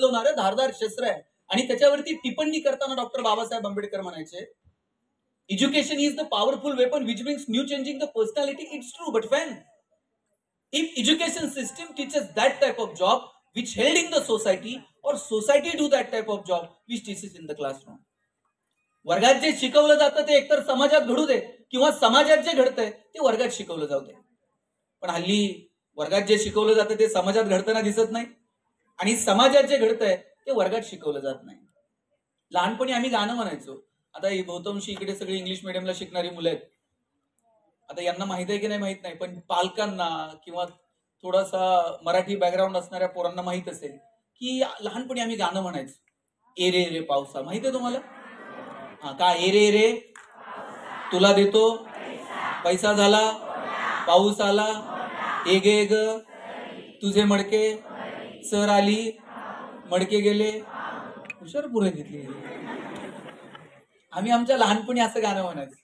बतलवणारं धारदार शस्त्र आहे. आणि त्याच्यावरती टिप्पणी करताना डॉक्टर बाबासाहेब आंबेडकर म्हणायचे, education is the powerful weapon which brings new changing the personality. It's true, but when if education system teaches that type of job which held in the society, और society do that type of job which teaches in the classroom. वर्गात जे शिकवलं जातं ते एकतर समाजात घडू दे किंवा समाजात जे घडतंय ते वर्गात शिकवलं जाऊ दे. पण हल्ली वर्गात जे शिकवलं जातं ते समाजात घडताना दिसत नाही, आणि समाजात जे घडतंय ते वर्गात शिकवलं जात नाही. लहानपणी आम्ही गाणं म्हणायचो. आता ही बहुतांशी इकडे सगळी इंग्लिश मिडियमला शिकणारी मुलं आहेत. आता यांना माहित आहे की नाही माहित नाही, पण पालकांना किंवा थोडासा मराठी बॅकग्राऊंड असणाऱ्या पोरांना माहित असेल की लहानपणी आम्ही गाणं म्हणायचो. एरे रे पावसा, माहित आहे तुम्हाला? हा, का एरे रे तुला देतो पैसा, झाला पाऊस आला, एग एग तुझे मडके, सर आली मडके गेले, हुशार पुरे घेतली. आम्ही आमच्या लहानपणी असं गाणं म्हणायचं.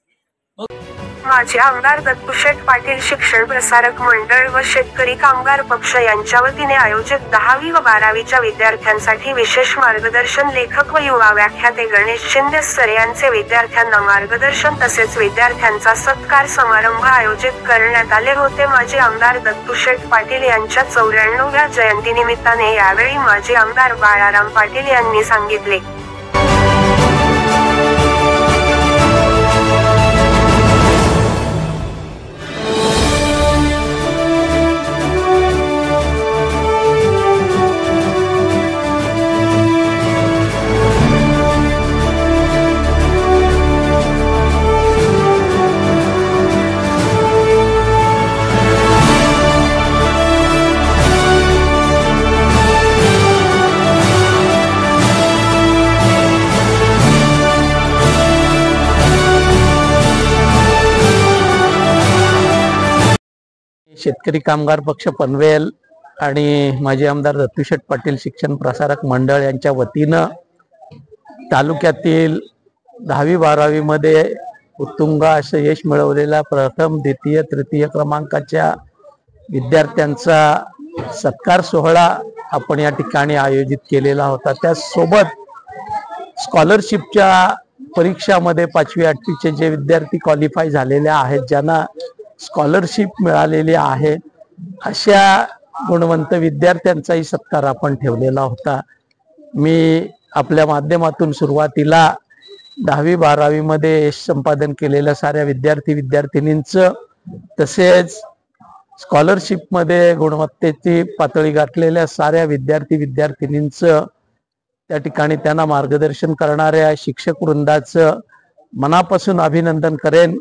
माजी आमदार दत्तूशेठ पाटील शिक्षण प्रसारक मंडळ व शेतकरी कामगार पक्ष यांच्या वतीने आयोजित 10वी व 12वीच्या विद्यार्थ्यांसाठी विशेष मार्गदर्शन. लेखक व युवा व्याख्याते गणेश शिंदे सर यांचे विद्यार्थ्यांना मार्गदर्शन तसेच विद्यार्थ्यांचा सत्कार समारंभ आयोजित करण्यात आले होते. माजी आमदार दत्तूशेठ पाटील यांच्या 94व्या जयंतीनिमित्ताने यावेळी माजी आमदार बाळाराम पाटील यांनी सांगितले. शेतकरी कामगार पक्ष पनवेल आणि माजी आमदार दत्तूशेठ पाटील शिक्षण प्रसारक मंडळ यांच्या वतीनं तालुक्यातील 10वी 12वी मध्ये उत्तुंग असं यश मिळवलेल्या प्रथम द्वितीय तृतीय क्रमांकाच्या विद्यार्थ्यांचा सत्कार सोहळा आपण या ठिकाणी आयोजित केलेला होता. त्यासोबत स्कॉलरशिपच्या परीक्षामध्ये 5वी 8वीचे जे विद्यार्थी क्वालिफाय झालेले आहेत, ज्यांना स्कॉलरशिप मिळालेली आहे, अशा गुणवंत विद्यार्थ्यांचाही सत्कार आपण ठेवलेला होता. मी आपल्या माध्यमातून सुरुवातीला 10वी 12वी मध्ये यश संपादन केलेल्या साऱ्या विद्यार्थी विद्यार्थिनींचं तसेच स्कॉलरशिप मध्ये गुणवत्तेची पातळी गाठलेल्या साऱ्या विद्यार्थी विद्यार्थिनींचं, त्या ठिकाणी त्यांना मार्गदर्शन करणाऱ्या शिक्षक वृंदाचं मनापासून अभिनंदन करेन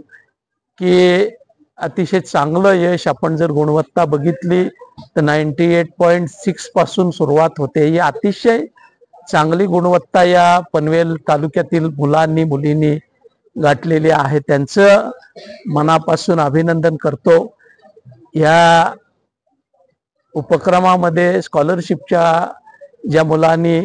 की अतिशय चांगलं यश. आपण जर गुणवत्ता बघितली तर 98.6 पासून सुरुवात होते. ही अतिशय चांगली गुणवत्ता या पनवेल तालुक्यातील मुलांनी मुलींनी गाठलेली आहे. त्यांचं मनापासून अभिनंदन करतो. या उपक्रमामध्ये स्कॉलरशिपच्या ज्या मुलांनी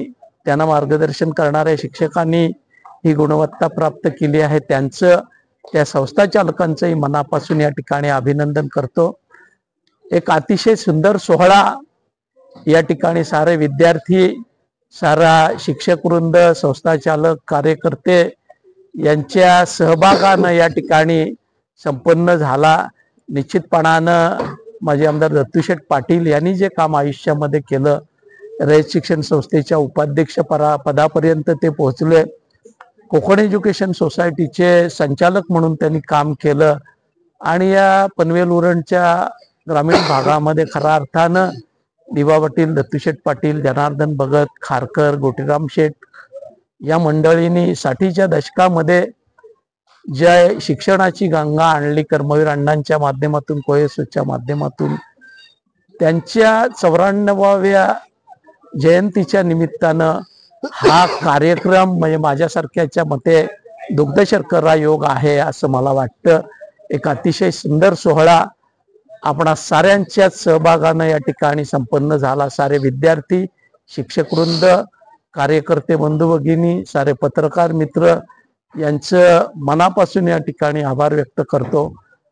त्यांना मार्गदर्शन करणाऱ्या शिक्षकांनी ही गुणवत्ता प्राप्त केली आहे, त्यांचं त्या संस्था चालकांचंही मनापासून या ठिकाणी अभिनंदन करतो. एक अतिशय सुंदर सोहळा या ठिकाणी सारे विद्यार्थी, सारा शिक्षक वृंद, संस्था चालक, कार्यकर्ते यांच्या सहभागानं या ठिकाणी संपन्न झाला. निश्चितपणानं माजी आमदार दत्तूशेठ पाटील यांनी जे काम आयुष्यामध्ये केलं, रयत शिक्षण संस्थेच्या उपाध्यक्ष पदापर्यंत ते पोहोचले. कोकण एज्युकेशन सोसायटीचे संचालक म्हणून त्यांनी काम केलं आणि या पनवेल उरणच्या ग्रामीण भागामध्ये खऱ्या अर्थानं दिवा पाटील, दत्तूशेठ पाटील, जनार्दन भगत, खारकर, गोटीराम शेठ या मंडळींनी 60च्या दशकामध्ये ज्या शिक्षणाची गंगा आणली कर्मवीर अण्णांच्या माध्यमातून, कोयसूच्या माध्यमातून, त्यांच्या 94व्या जयंतीच्या निमित्तानं हा कार्यक्रम म्हणजे माझ्यासारख्याच्या मते दुग्ध शर्करा योग आहे असं मला वाटतं. एक अतिशय सुंदर सोहळा आपणा साऱ्यांच्याच सहभागानं या ठिकाणी संपन्न झाला. सारे विद्यार्थी, शिक्षक वृंद, कार्यकर्ते बंधू भगिनी, सारे पत्रकार मित्र यांचं मनापासून या ठिकाणी आभार व्यक्त करतो.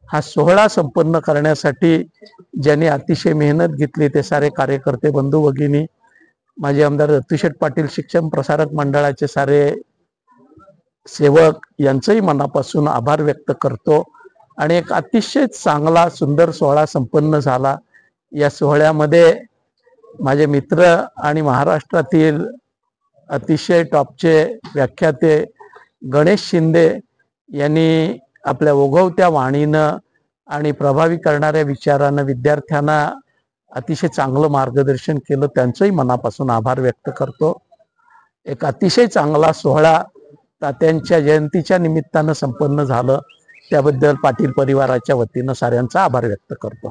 हा सोहळा संपन्न करण्यासाठी ज्यांनी अतिशय मेहनत घेतली ते सारे कार्यकर्ते बंधू भगिनी माजी आमदार दत्तूशेठ पाटील शिक्षण प्रसारक मंडळाचे सारे सेवक यांचंही मनापासून आभार व्यक्त करतो आणि एक अतिशय चांगला सुंदर सोहळा संपन्न झाला। या सोहळ्यामध्ये माझे मित्र आणि महाराष्ट्रातील अतिशय टॉपचे व्याख्याते गणेश शिंदे यांनी आपल्या ओघवत्या वाणीनं आणि प्रभावी करणाऱ्या विचारानं विद्यार्थ्यांना अतिशय चांगलं मार्गदर्शन केलं, त्यांचंही मनापासून आभार व्यक्त करतो। एक अतिशय चांगला सोहळा तात्यांच्या जयंतीच्या निमित्तानं संपन्न झालं, त्याबद्दल पाटील परिवाराच्या वतीनं साऱ्यांचा आभार व्यक्त करतो।